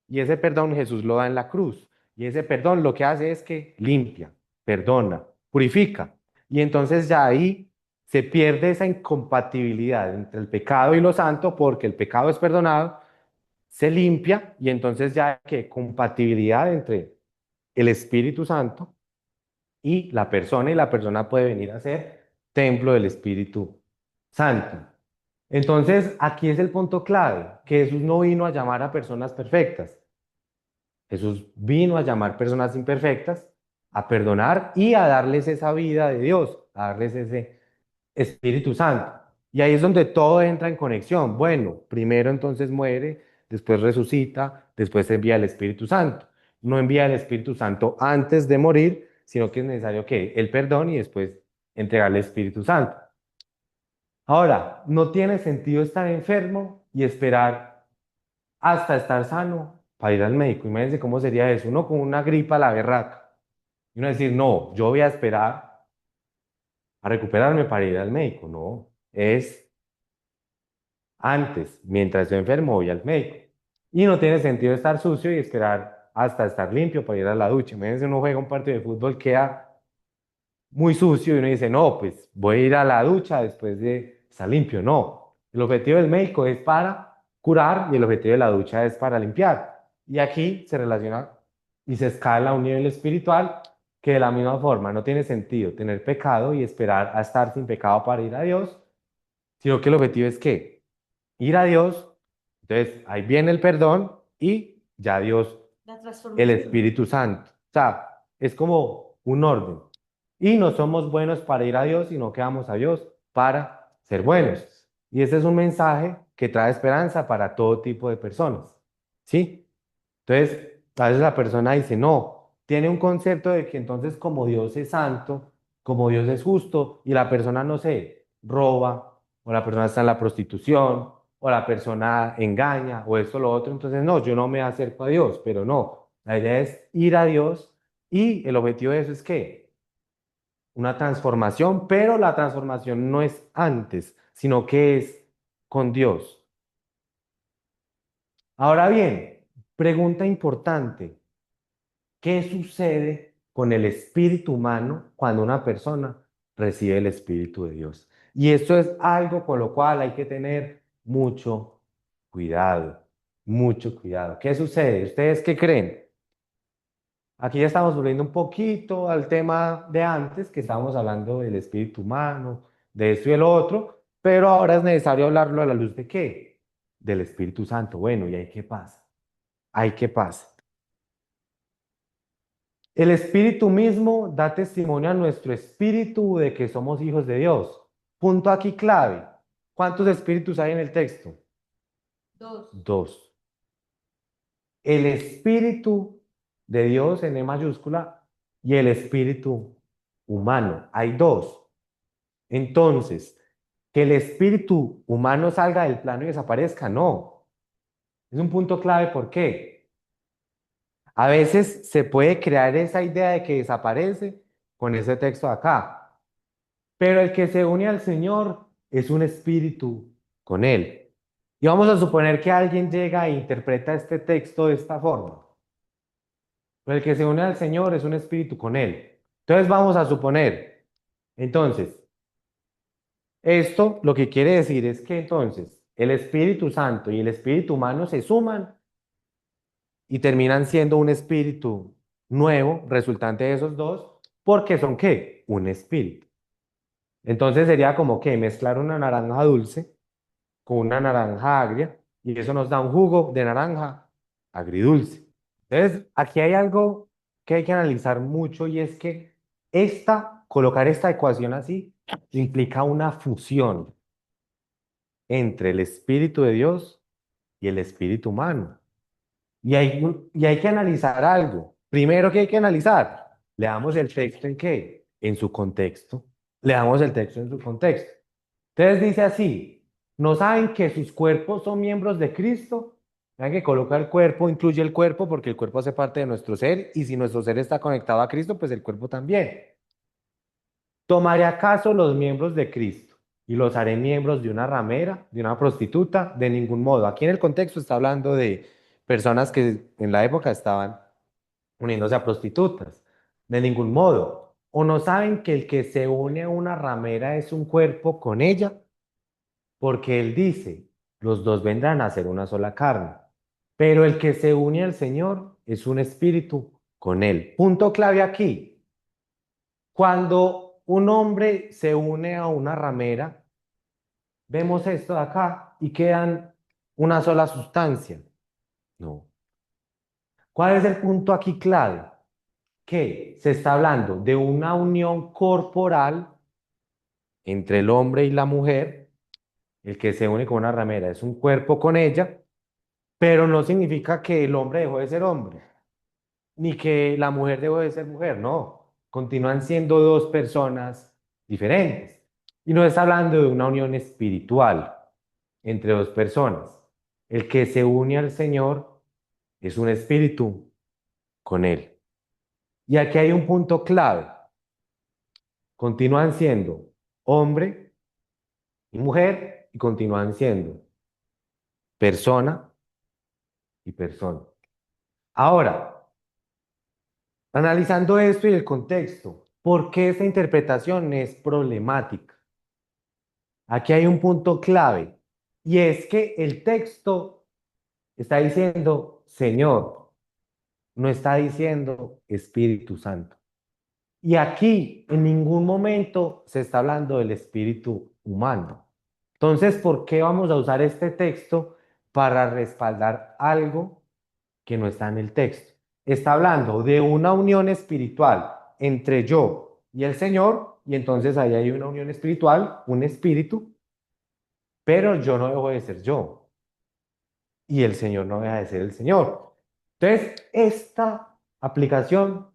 S1: Y ese perdón Jesús lo da en la cruz. Y ese perdón lo que hace es que limpia, perdona, purifica. Y entonces ya ahí se pierde esa incompatibilidad entre el pecado y lo santo, porque el pecado es perdonado, se limpia y entonces ya hay que compatibilidad entre el Espíritu Santo y la persona puede venir a ser templo del Espíritu Santo. Entonces, aquí es el punto clave, que Jesús no vino a llamar a personas perfectas. Jesús vino a llamar personas imperfectas, a perdonar y a darles esa vida de Dios, a darles ese Espíritu Santo. Y ahí es donde todo entra en conexión. Bueno, primero entonces muere, después resucita, después envía el Espíritu Santo. No envía el Espíritu Santo antes de morir, sino que es necesario que el perdón y después entregarle el Espíritu Santo. Ahora, no tiene sentido estar enfermo y esperar hasta estar sano para ir al médico. Imagínense cómo sería eso. Uno con una gripa a la berraca. Y uno decir, no, yo voy a esperar a recuperarme para ir al médico. No, es antes, mientras estoy enfermo, voy al médico. Y no tiene sentido estar sucio y esperar hasta estar limpio para ir a la ducha. Imagínense, uno juega un partido de fútbol, queda muy sucio y uno dice, no, pues voy a ir a la ducha después de estar limpio. No, el objetivo del médico es para curar y el objetivo de la ducha es para limpiar. Y aquí se relaciona y se escala a un nivel espiritual que de la misma forma no tiene sentido tener pecado y esperar a estar sin pecado para ir a Dios, sino que el objetivo es que ir a Dios, entonces ahí viene el perdón y ya Dios,
S6: La
S1: el
S6: transformación.
S1: Espíritu Santo. O sea, es como un orden. Y no somos buenos para ir a Dios, sino que vamos a Dios para ser buenos. Y ese es un mensaje que trae esperanza para todo tipo de personas. ¿Sí? Entonces, a veces la persona dice, no, tiene un concepto de que entonces como Dios es santo, como Dios es justo, y la persona, no sé, roba, o la persona está en la prostitución, o la persona engaña, o esto, lo otro, entonces no, yo no me acerco a Dios, pero no, la idea es ir a Dios y el objetivo de eso es que una transformación, pero la transformación no es antes, sino que es con Dios. Ahora bien, pregunta importante. ¿Qué sucede con el espíritu humano cuando una persona recibe el Espíritu de Dios? Y esto es algo con lo cual hay que tener mucho cuidado, mucho cuidado. ¿Qué sucede? ¿Ustedes qué creen? Aquí ya estamos volviendo un poquito al tema de antes, que estábamos hablando del espíritu humano, de esto y el otro, pero ahora es necesario hablarlo a la luz de qué? Del Espíritu Santo. Bueno, ¿y ahí qué pasa? ¿Ahí qué pasa? El Espíritu mismo da testimonio a nuestro espíritu de que somos hijos de Dios. Punto aquí clave. ¿Cuántos espíritus hay en el texto?
S6: Dos.
S1: Dos. El Espíritu de Dios en E mayúscula y el Espíritu humano. Hay dos. Entonces, que el Espíritu humano salga del plano y desaparezca, no. Es un punto clave, ¿por qué? A veces se puede crear esa idea de que desaparece con ese texto de acá, pero el que se une al Señor es un espíritu con Él. Y vamos a suponer que alguien llega e interpreta este texto de esta forma. Pero el que se une al Señor es un espíritu con Él. Entonces vamos a suponer, entonces, esto lo que quiere decir es que entonces el Espíritu Santo y el espíritu humano se suman y terminan siendo un espíritu nuevo, resultante de esos dos, porque son ¿qué? Un espíritu. Entonces sería como que mezclar una naranja dulce con una naranja agria y eso nos da un jugo de naranja agridulce. Entonces, aquí hay algo que hay que analizar mucho y es que colocar esta ecuación así implica una fusión entre el espíritu de Dios y el espíritu humano. Y hay que analizar algo. Primero, ¿qué hay que analizar? Le damos el texto en qué? En su contexto. Le damos el texto en su contexto. Entonces dice así, ¿no saben que sus cuerpos son miembros de Cristo? Saben que coloca el cuerpo, incluye el cuerpo porque el cuerpo hace parte de nuestro ser y si nuestro ser está conectado a Cristo, pues el cuerpo también. ¿Tomaré acaso los miembros de Cristo y los haré miembros de una ramera, de una prostituta? De ningún modo. Aquí en el contexto está hablando de personas que en la época estaban uniéndose a prostitutas. De ningún modo. ¿O no saben que el que se une a una ramera es un cuerpo con ella? Porque él dice, los dos vendrán a ser una sola carne. Pero el que se une al Señor es un espíritu con él. Punto clave aquí. Cuando un hombre se une a una ramera, vemos esto de acá y quedan una sola sustancia. No. ¿Cuál es el punto aquí clave? Que se está hablando de una unión corporal entre el hombre y la mujer. El que se une con una ramera es un cuerpo con ella, pero no significa que el hombre dejó de ser hombre, ni que la mujer dejó de ser mujer, no. Continúan siendo dos personas diferentes. Y no está hablando de una unión espiritual entre dos personas. El que se une al Señor es un espíritu con Él. Y aquí hay un punto clave. Continúan siendo hombre y mujer y continúan siendo persona y persona. Ahora, analizando esto y el contexto, ¿por qué esta interpretación es problemática? Aquí hay un punto clave y es que el texto está diciendo Señor, no está diciendo Espíritu Santo. Y aquí en ningún momento se está hablando del espíritu humano. Entonces, ¿por qué vamos a usar este texto para respaldar algo que no está en el texto? Está hablando de una unión espiritual entre yo y el Señor, y entonces ahí hay una unión espiritual, un espíritu, pero yo no dejo de ser yo, y el Señor no deja de ser el Señor. Entonces, esta aplicación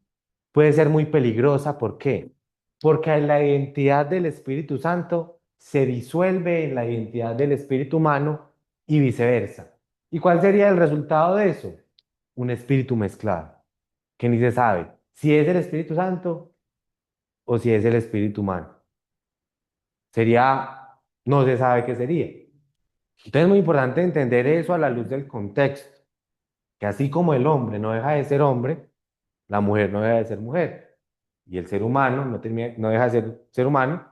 S1: puede ser muy peligrosa. ¿Por qué? Porque la identidad del Espíritu Santo se disuelve en la identidad del espíritu humano y viceversa. ¿Y cuál sería el resultado de eso? Un espíritu mezclado, que ni se sabe si es el Espíritu Santo o si es el espíritu humano. No se sabe qué sería. Entonces es muy importante entender eso a la luz del contexto, que así como el hombre no deja de ser hombre, la mujer no deja de ser mujer, y el ser humano no deja de ser ser humano,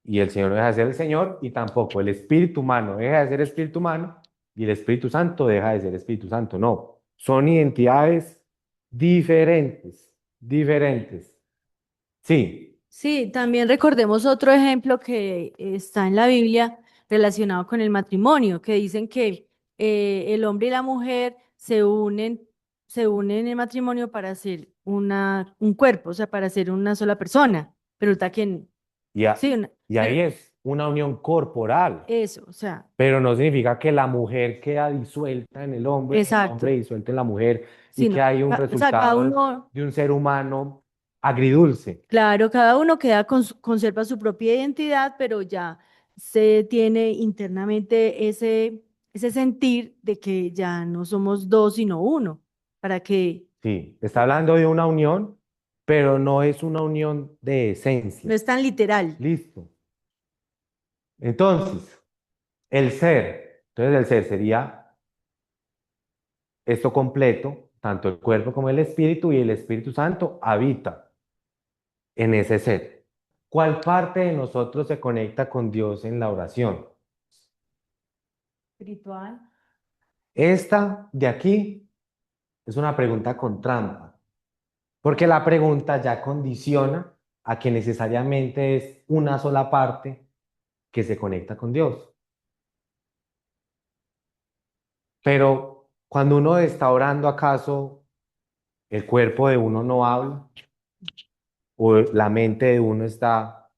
S1: y el Señor no deja de ser el Señor, y tampoco el espíritu humano deja de ser espíritu humano, y el Espíritu Santo deja de ser Espíritu Santo. No, son identidades diferentes, diferentes. Sí,
S6: Sí, también recordemos otro ejemplo que está en la Biblia relacionado con el matrimonio, que dicen que el hombre y la mujer se unen en matrimonio para hacer un cuerpo, o sea, para ser una sola persona. Pero resulta que
S1: y,
S6: sí,
S1: y ahí es una unión corporal.
S6: eso, o sea,
S1: Pero no significa que la mujer queda disuelta en el hombre, el
S6: exacto.
S1: hombre disuelto en la mujer, y
S6: Sino,
S1: que hay un
S6: o sea, cada
S1: resultado
S6: uno,
S1: de un ser humano agridulce.
S6: claro, cada uno conserva su propia identidad, pero ya se tiene internamente ese sentir de que ya no somos dos, sino uno, para que
S1: Sí, está hablando de una unión, pero no es una unión de
S6: no
S1: esencia.
S6: es tan literal.
S1: Listo. Entonces, el ser sería esto completo, tanto el cuerpo como el espíritu, y el Espíritu Santo habita en ese ser. ¿Cuál parte de nosotros se conecta con Dios en la oración?
S6: Espiritual.
S1: Esta de aquí es una pregunta con trampa, porque la pregunta ya condiciona a que necesariamente es una sola parte que se conecta con Dios. Pero cuando uno está orando, ¿acaso el cuerpo de uno no habla? ¿O la mente de uno está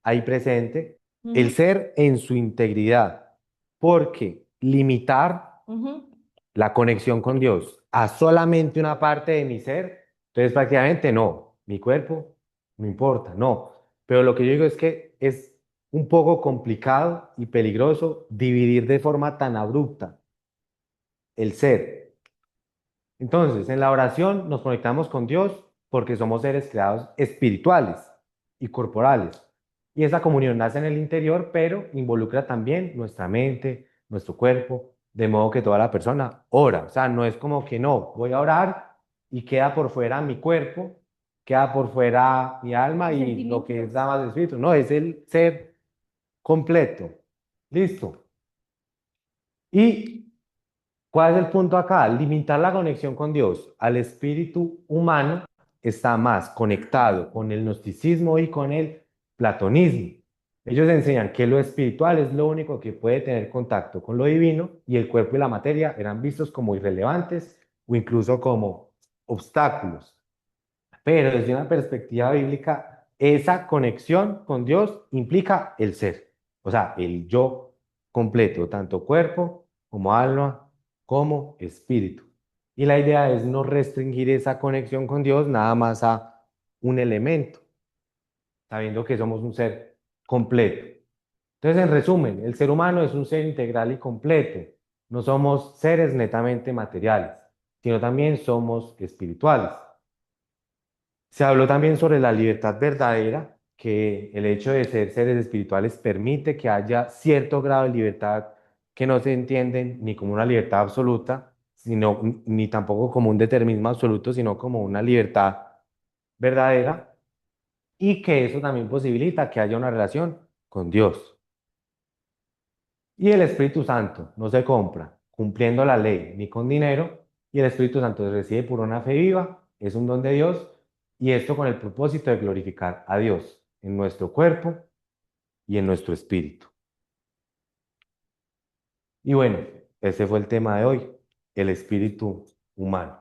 S1: ahí presente? El
S6: Ujú,
S1: ser en su integridad, porque limitar
S6: ujú.
S1: la conexión con Dios a solamente una parte de mi ser, entonces prácticamente no, mi cuerpo no importa, no. Pero lo que yo digo es que es un poco complicado y peligroso dividir de forma tan abrupta el ser. Entonces, en la oración nos conectamos con Dios porque somos seres creados espirituales y corporales. Y esa comunión nace en el interior, pero involucra también nuestra mente, nuestro cuerpo, de modo que toda la persona ora. O sea, no es como que no, voy a orar y queda por fuera mi cuerpo, queda por fuera mi alma
S6: Los
S1: y lo que es
S6: sentimientos.
S1: nada más de espíritu. No, es el ser completo. Listo. Y ¿cuál es el punto acá? Limitar la conexión con Dios al espíritu humano está más conectado con el gnosticismo y con el platonismo. Ellos enseñan que lo espiritual es lo único que puede tener contacto con lo divino y el cuerpo y la materia eran vistos como irrelevantes o incluso como obstáculos. Pero desde una perspectiva bíblica, esa conexión con Dios implica el ser, o sea, el yo completo, tanto cuerpo como alma como espíritu. Y la idea es no restringir esa conexión con Dios nada más a un elemento, sabiendo que somos un ser completo. Entonces, en resumen, el ser humano es un ser integral y completo. No somos seres netamente materiales, sino también somos espirituales. Se habló también sobre la libertad verdadera, que el hecho de ser seres espirituales permite que haya cierto grado de libertad que no se entienden ni como una libertad absoluta, ni tampoco como un determinismo absoluto, sino como una libertad verdadera, y que eso también posibilita que haya una relación con Dios. Y el Espíritu Santo no se compra cumpliendo la ley ni con dinero, y el Espíritu Santo se recibe por una fe viva, es un don de Dios, y esto con el propósito de glorificar a Dios en nuestro cuerpo y en nuestro espíritu. Y bueno, ese fue el tema de hoy, el espíritu humano.